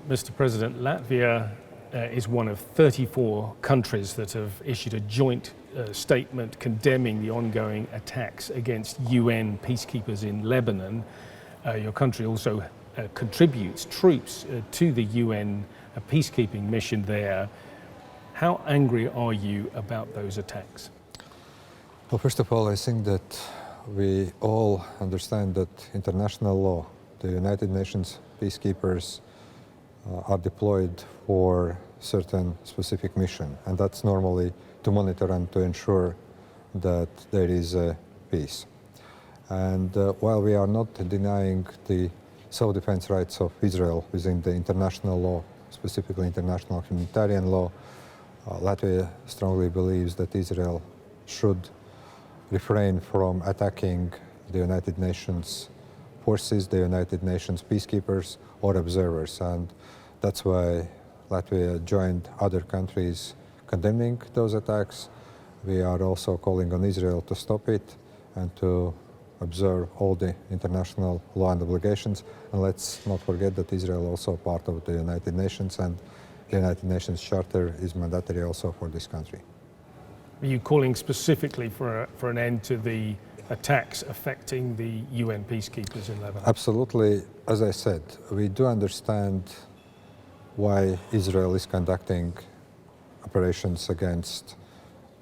Mr. President, Latvia is one of 34 countries that have issued a joint statement condemning the ongoing attacks against UN peacekeepers in Lebanon. Your country also contributes troops to the UN peacekeeping mission there. How angry are you about those attacks? Well, first of all, I think that we all understand that international law, the United Nations peacekeepers are deployed for certain specific mission, and that's normally to monitor and to ensure that there is peace. And while we are not denying the self-defense rights of Israel within the international law, specifically international humanitarian law, Latvia strongly believes that Israel should refrain from attacking the United Nations forces, the United Nations peacekeepers or observers. And that's why Latvia joined other countries condemning those attacks. We are also calling on Israel to stop it and to observe all the international law and obligations. And let's not forget that Israel is also part of the United Nations, and the United Nations Charter is mandatory also for this country. Are you calling specifically for an end to the attacks affecting the UN peacekeepers in Lebanon? Absolutely. As I said, we do understand why Israel is conducting operations against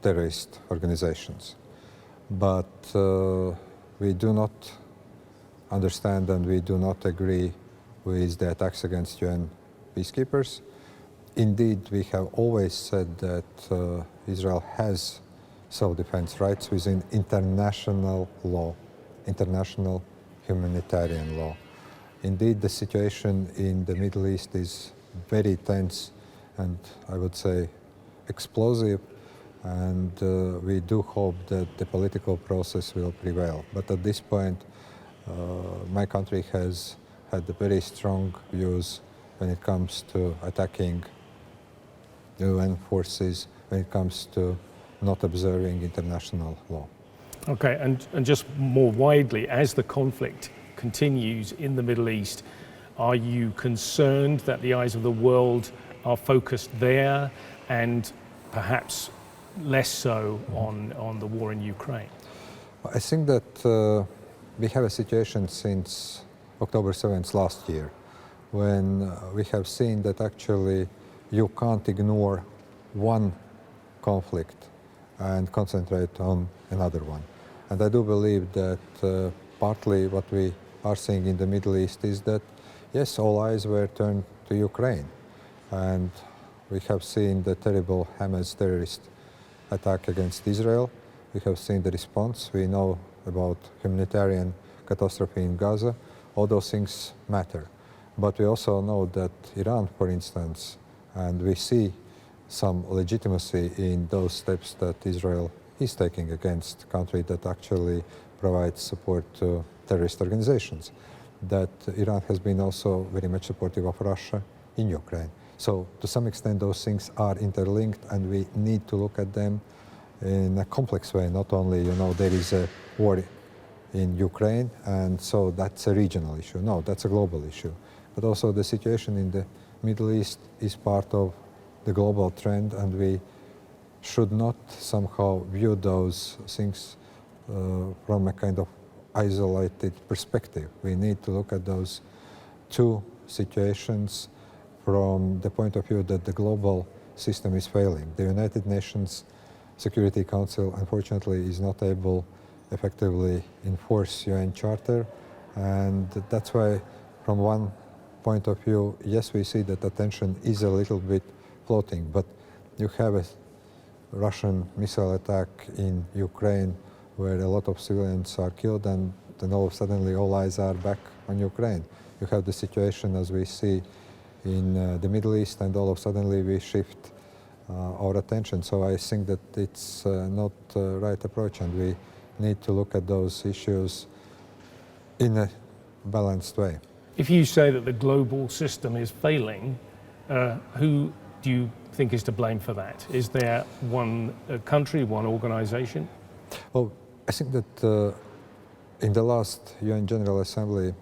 terrorist organizations. But we do not understand and we do not agree with the attacks against UN peacekeepers. Indeed, we have always said that Israel has self-defense rights within international law, international humanitarian law. Indeed, the situation in the Middle East is very tense and I would say explosive, and we do hope that the political process will prevail. But at this point, my country has had very strong views when it comes to attacking UN forces, when it comes to not observing international law. Okay, and just more widely, as the conflict continues in the Middle East, are you concerned that the eyes of the world are focused there and perhaps less so on the war in Ukraine? I think that we have a situation since October 7th last year when we have seen that actually you can't ignore one conflict and concentrate on another one. And I do believe that partly what we are seeing in the Middle East is that, yes, all eyes were turned to Ukraine. And we have seen the terrible Hamas terrorist attack against Israel. We have seen the response. We know about humanitarian catastrophe in Gaza. All those things matter. But we also know that Iran, for instance, and we see some legitimacy in those steps that Israel is taking against a country that actually provides support to terrorist organizations. That Iran has been also very much supportive of Russia in Ukraine. So to some extent those things are interlinked and we need to look at them in a complex way. Not only, there is a war in Ukraine and so that's a regional issue. No, that's a global issue. But also the situation in the Middle East is part of the global trend, and we should not somehow view those things from a kind of isolated perspective. We need to look at those two situations from the point of view that the global system is failing. The United Nations Security Council, unfortunately, is not able effectively enforce UN Charter, and that's why, from one point of view, yes, we see that attention is a little bit floating, but you have a Russian missile attack in Ukraine where a lot of civilians are killed, and then all of a sudden all eyes are back on Ukraine. You have the situation as we see in the Middle East, and all of a sudden we shift our attention. So I think that it's not the right approach, and we need to look at those issues in a balanced way. If you say that the global system is failing, who do you think is to blame for that? Is there one country, one organization? Well, I think that in the last UN General Assembly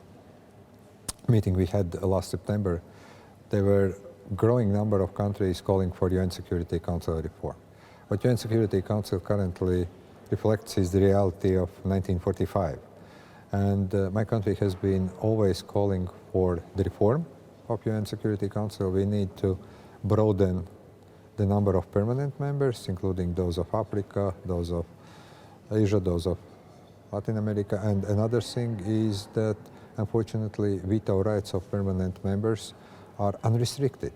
meeting we had last September, there were growing number of countries calling for UN Security Council reform. What UN Security Council currently reflects is the reality of 1945. And my country has been always calling for the reform of UN Security Council. We need to broaden the number of permanent members, including those of Africa, those of Asia, those of Latin America. And another thing is that, unfortunately, veto rights of permanent members are unrestricted.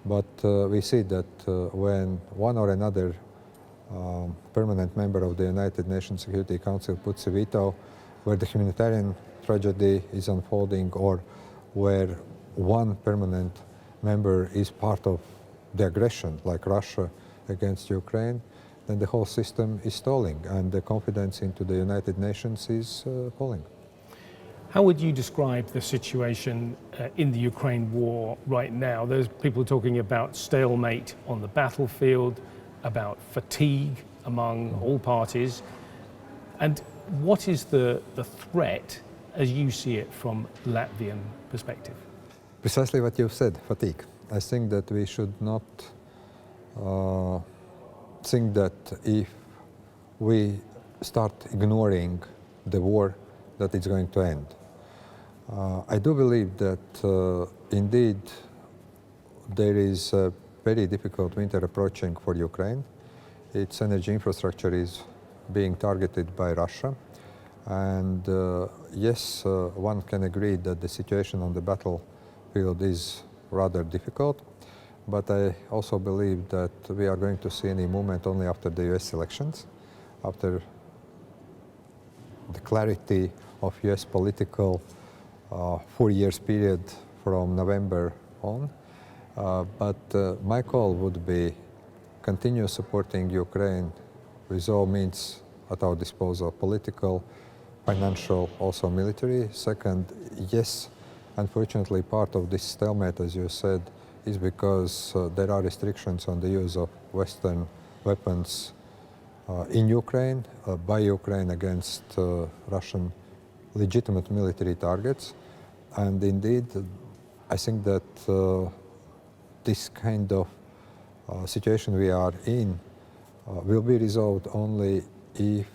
But we see that when one or another permanent member of the United Nations Security Council puts a veto, where the humanitarian tragedy is unfolding or where one permanent member is part of the aggression, like Russia against Ukraine, then the whole system is stalling and the confidence into the United Nations is falling. How would you describe the situation in the Ukraine war right now? There's people talking about stalemate on the battlefield, about fatigue among all parties. And what is the threat as you see it from Latvian perspective? Precisely what you've said, fatigue. I think that we should not think that if we start ignoring the war, that it's going to end. I do believe that indeed there is a very difficult winter approaching for Ukraine. Its energy infrastructure is being targeted by Russia. And yes, one can agree that the situation on the battlefield is rather difficult, but I also believe that we are going to see any movement only after the US elections, after the clarity of US political 4 years period from November on. But my call would be continue supporting Ukraine with all means at our disposal, political, financial, also military. Second, yes, unfortunately part of this stalemate, as you said, is because there are restrictions on the use of Western weapons in Ukraine, by Ukraine against Russian legitimate military targets. And indeed, I think that this kind of situation we are in will be resolved only if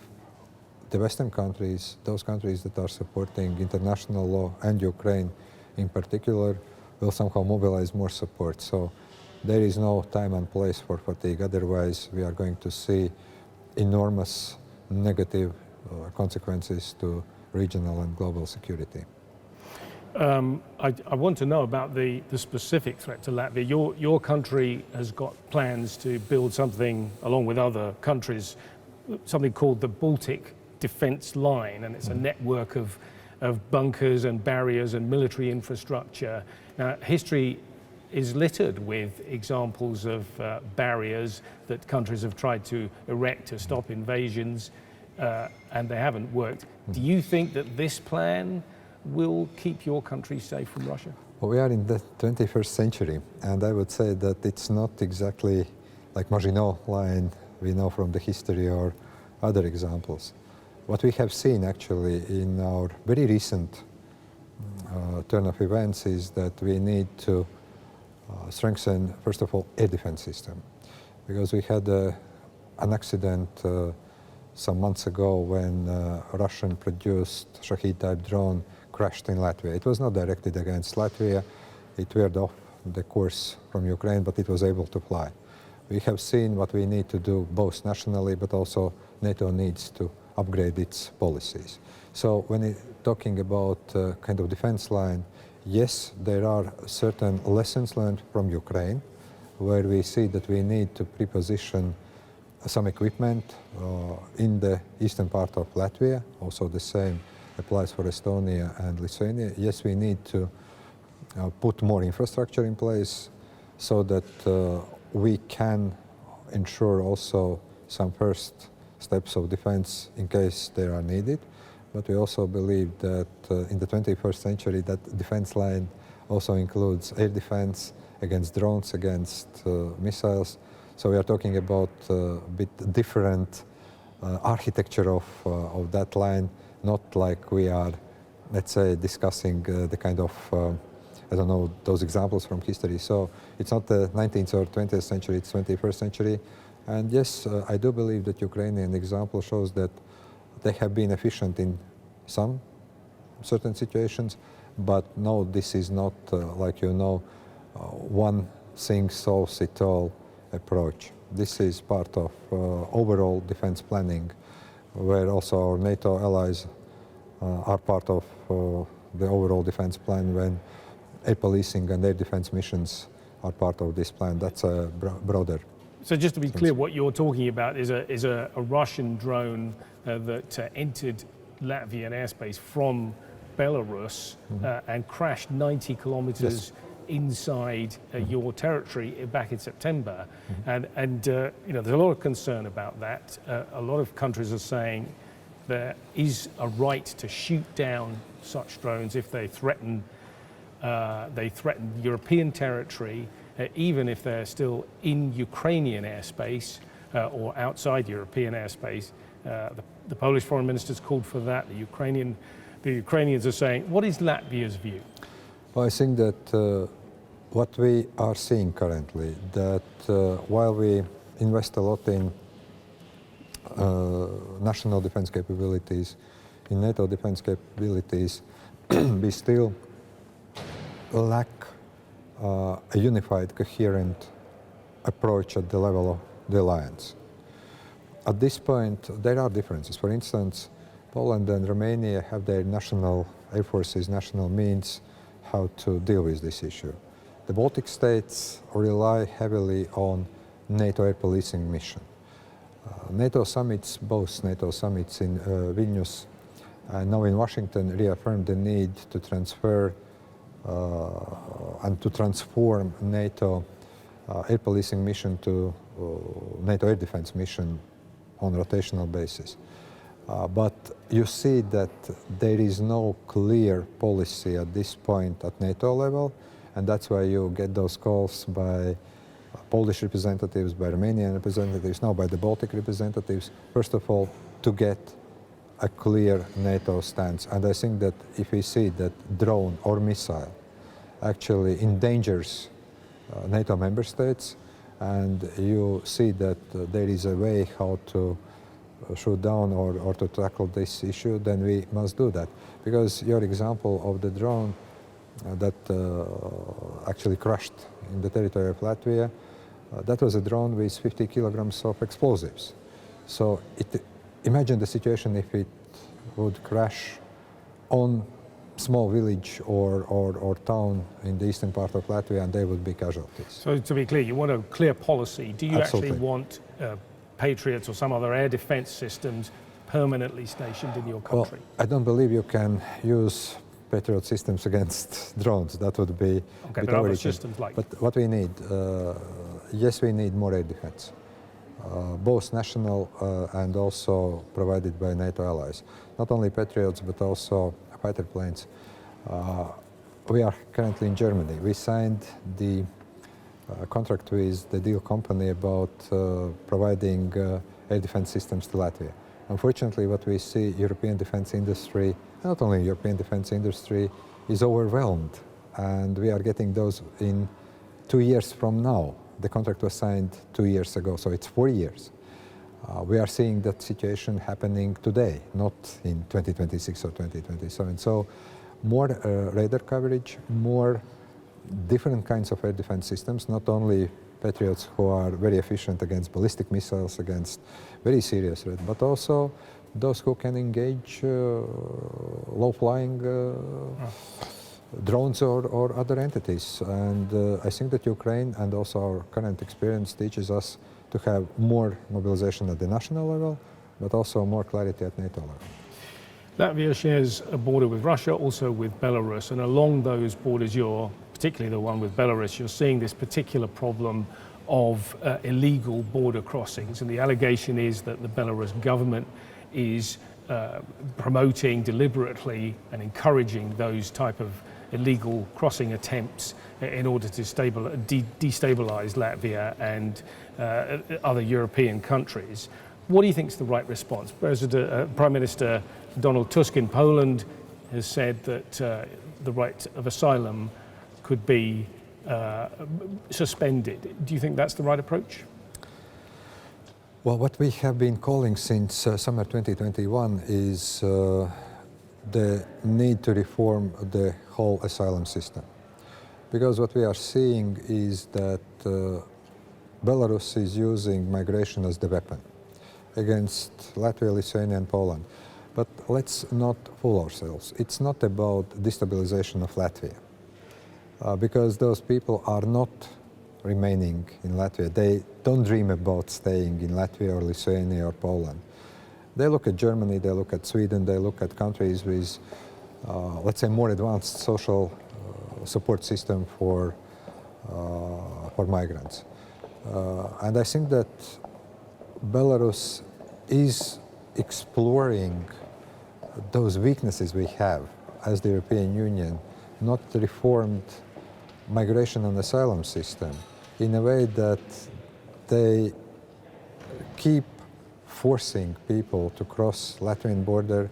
the Western countries, those countries that are supporting international law and Ukraine in particular, will somehow mobilize more support. So there is no time and place for fatigue. Otherwise, we are going to see enormous negative consequences to regional and global security. I want to know about the specific threat to Latvia. Your country has got plans to build something, along with other countries, something called the Baltic defense line, and it's a network of bunkers and barriers and military infrastructure. Now, history is littered with examples of barriers that countries have tried to erect to stop invasions, and they haven't worked. Do you think that this plan will keep your country safe from Russia? Well, we are in the 21st century, and I would say that it's not exactly like Maginot Line we know from the history or other examples. What we have seen actually in our very recent turn of events is that we need to strengthen, first of all, air defense system. Because we had an accident some months ago when Russian-produced Shahed-type drone crashed in Latvia. It was not directed against Latvia. It veered off the course from Ukraine, but it was able to fly. We have seen what we need to do both nationally, but also NATO needs to upgrade its policies. So when talking about kind of defense line, yes, there are certain lessons learned from Ukraine, where we see that we need to preposition some equipment in the eastern part of Latvia. Also the same applies for Estonia and Lithuania. Yes, we need to put more infrastructure in place so that we can ensure also some first steps of defense in case they are needed. But we also believe that in the 21st century that defense line also includes air defense against drones, against missiles. So we are talking about a bit different architecture of that line, not like we are, let's say, discussing the kind of I don't know those examples from history. So it's not the 19th or 20th century, it's 21st century. And yes, I do believe that Ukrainian example shows that they have been efficient in some certain situations, but no, this is not like, one thing solves it all approach. This is part of overall defense planning, where also our NATO allies are part of the overall defense plan when air policing and air defense missions are part of this plan. That's a broader. So just to be clear, what you're talking about is a Russian drone that entered Latvian airspace from Belarus and crashed 90 kilometers inside your territory back in September. And there's a lot of concern about that. A lot of countries are saying there is a right to shoot down such drones if they threaten European territory, even if they're still in Ukrainian airspace or outside European airspace. The Polish foreign minister's called for that. The Ukrainians are saying, what is Latvia's view? Well, I think that what we are seeing currently, that while we invest a lot in national defense capabilities, in NATO defense capabilities, we still lack a unified, coherent approach at the level of the alliance. At this point, there are differences. For instance, Poland and Romania have their national air forces, national means how to deal with this issue. The Baltic states rely heavily on NATO air policing mission. NATO summits, both NATO summits in Vilnius and now in Washington, reaffirmed the need to transfer and to transform NATO air policing mission to NATO air defense mission on a rotational basis. But you see that there is no clear policy at this point at NATO level, and that's why you get those calls by Polish representatives, by Romanian representatives, now by the Baltic representatives, first of all, to get a clear NATO stance. And I think that if we see that drone or missile actually endangers NATO member states, and you see that there is a way how to shoot down or to tackle this issue, then we must do that. Because your example of the drone that actually crashed in the territory of Latvia, that was a drone with 50 kilograms of explosives. So imagine the situation if it would crash on small village or town in the eastern part of Latvia, and there would be casualties. So to be clear, you want a clear policy. Do you Absolutely. actually want Patriots or some other air defense systems permanently stationed in your country? Well, I don't believe you can use Patriot systems against drones. That would be okay, but other systems like. But what we need, yes, we need more air defense, both national and also provided by NATO allies. Not only Patriots, but also fighter planes. We are currently in Germany. We signed the contract with the deal company about providing air defense systems to Latvia. Unfortunately, what we see, European defense industry, not only European defense industry, is overwhelmed, and we are getting those in 2 years from now. The contract was signed 2 years ago, so it's 4 years. We are seeing that situation happening today, not in 2026 or 2027. So more radar coverage, more different kinds of air defense systems, not only Patriots who are very efficient against ballistic missiles, against very serious threats, but also those who can engage low-flying drones or other entities. And I think that Ukraine and also our current experience teaches us to have more mobilization at the national level, but also more clarity at NATO level. Latvia shares a border with Russia, also with Belarus, and along those borders, particularly the one with Belarus, you're seeing this particular problem of illegal border crossings. And the allegation is that the Belarus government is promoting deliberately and encouraging those type of illegal crossing attempts in order to destabilize Latvia and other European countries. What do you think is the right response? Prime Minister Donald Tusk in Poland has said that the right of asylum could be suspended. Do you think that's the right approach? Well, what we have been calling since summer 2021 is the need to reform the whole asylum system. Because what we are seeing is that Belarus is using migration as the weapon against Latvia, Lithuania and Poland. But let's not fool ourselves. It's not about destabilization of Latvia, because those people are not remaining in Latvia. They don't dream about staying in Latvia or Lithuania or Poland. They look at Germany, they look at Sweden, they look at countries with, let's say, more advanced social support system for migrants. And I think that Belarus is exploring those weaknesses we have as the European Union, not reformed migration and asylum system, in a way that they keep forcing people to cross Latvian border,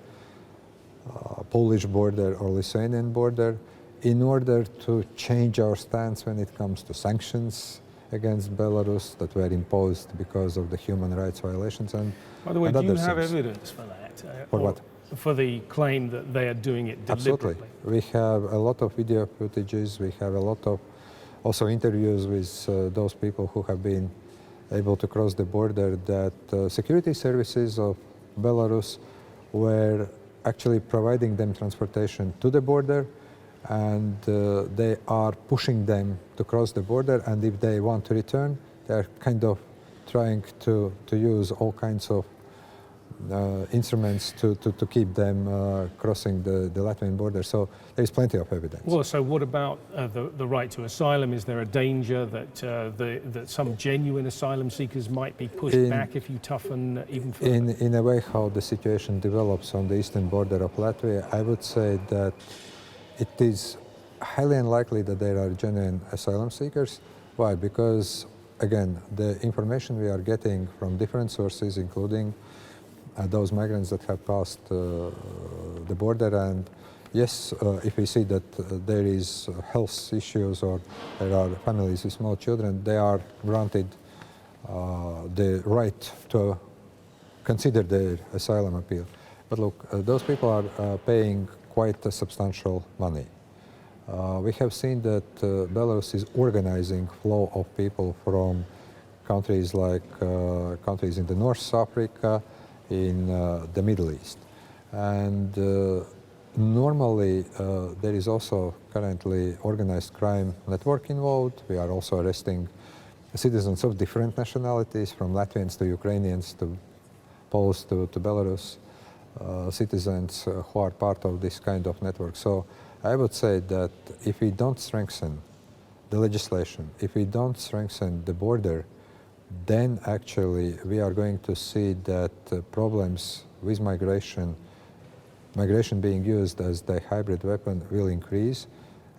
Polish border or Lithuanian border in order to change our stance when it comes to sanctions against Belarus that were imposed because of the human rights violations and By the way, and do you other have things. evidence for that? For what? For the claim that they are doing it deliberately? Absolutely. We have a lot of video footages, we have a lot of also interviews with those people who have been able to cross the border, that security services of Belarus were actually providing them transportation to the border, and they are pushing them to cross the border, and if they want to return, they are kind of trying to use all kinds of instruments to keep them crossing the Latvian border. So there's plenty of evidence. Well, so what about the right to asylum? Is there a danger that that some genuine asylum seekers might be pushed back if you toughen even further? In a way, how the situation develops on the eastern border of Latvia, I would say that it is highly unlikely that there are genuine asylum seekers. Why? Because, again, the information we are getting from different sources, including those migrants that have passed the border, and yes, if we see that there is health issues or there are families with small children, they are granted the right to consider their asylum appeal. But look, those people are paying quite a substantial money. We have seen that Belarus is organizing flow of people from countries like countries in the North Africa, in the Middle East. And normally there is also currently organized crime network involved. We are also arresting citizens of different nationalities, from Latvians to Ukrainians to Poles to Belarus citizens who are part of this kind of network. So I would say that if we don't strengthen the legislation, if we don't strengthen the border, then actually we are going to see that problems with migration being used as the hybrid weapon will increase,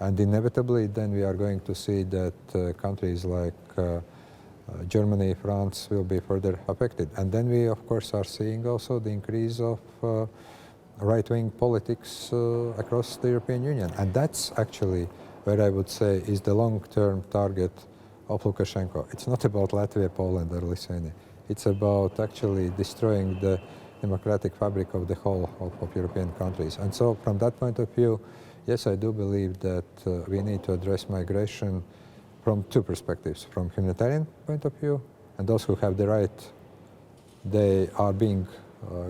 and inevitably then we are going to see that countries like Germany, France will be further affected. And then we of course are seeing also the increase of right-wing politics across the European Union, and that's actually where I would say is the long-term target of Lukashenko. It's not about Latvia, Poland or Lithuania. It's about actually destroying the democratic fabric of the whole of European countries. And so from that point of view, yes, I do believe that we need to address migration from two perspectives. From humanitarian point of view, and those who have the right, they are being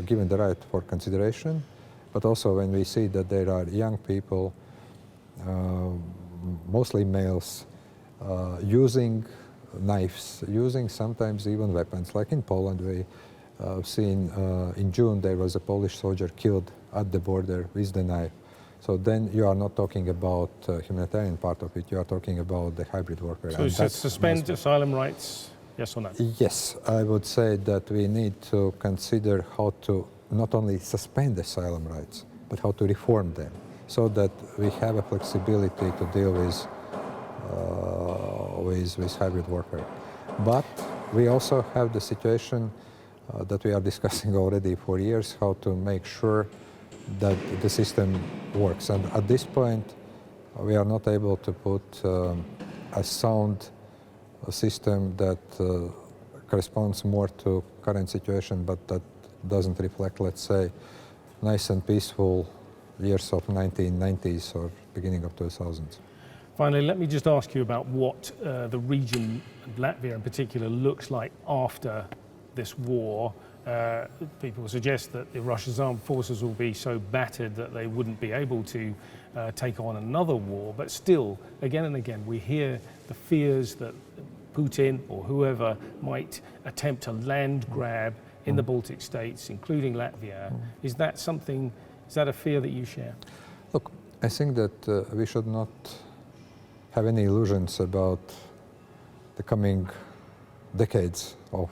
given the right for consideration, but also when we see that there are young people, mostly males, using knives, using sometimes even weapons. Like in Poland, we have seen in June there was a Polish soldier killed at the border with the knife. So then you are not talking about humanitarian part of it, you are talking about the hybrid warfare. So should suspend asylum rights, yes or no? Yes, I would say that we need to consider how to not only suspend asylum rights, but how to reform them, so that we have a flexibility to deal with hybrid warfare. But we also have the situation that we are discussing already for years, how to make sure that the system works. And at this point, we are not able to put a sound system that corresponds more to current situation, but that doesn't reflect, let's say, nice and peaceful years of 1990s or beginning of 2000s. Finally, let me just ask you about what the region, Latvia in particular, looks like after this war. People suggest that the Russia's armed forces will be so battered that they wouldn't be able to take on another war. But still, again and again, we hear the fears that Putin or whoever might attempt to land grab in the Baltic states, including Latvia. Is that something, is that a fear that you share? Look, I think that we should not have any illusions about the coming decades of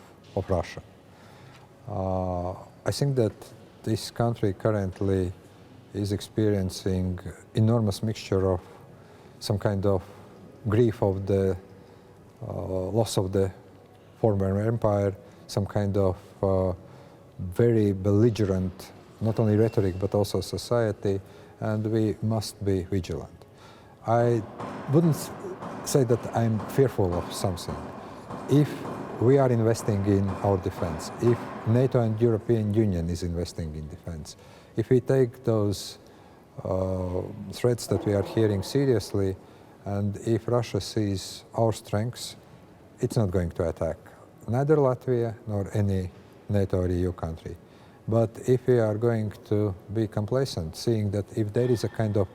Russia. I think that this country currently is experiencing enormous mixture of some kind of grief of the loss of the former empire, some kind of very belligerent, not only rhetoric, but also society, and we must be vigilant. I wouldn't say that I'm fearful of something. If we are investing in our defense, if NATO and European Union is investing in defense, if we take those threats that we are hearing seriously, and if Russia sees our strengths, it's not going to attack neither Latvia nor any NATO or EU country. But if we are going to be complacent, seeing that if there is a kind of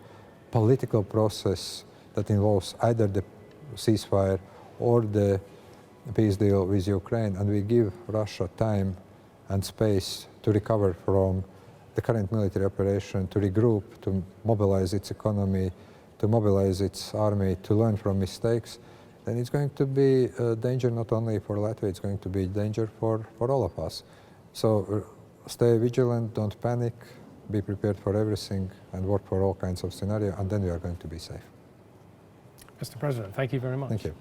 political process that involves either the ceasefire or the peace deal with Ukraine, and we give Russia time and space to recover from the current military operation, to regroup, to mobilize its economy, to mobilize its army, to learn from mistakes, then it's going to be a danger not only for Latvia, it's going to be a danger for all of us. So stay vigilant, don't panic, be prepared for everything, and work for all kinds of scenarios, and then we are going to be safe. Mr. President, thank you very much. Thank you.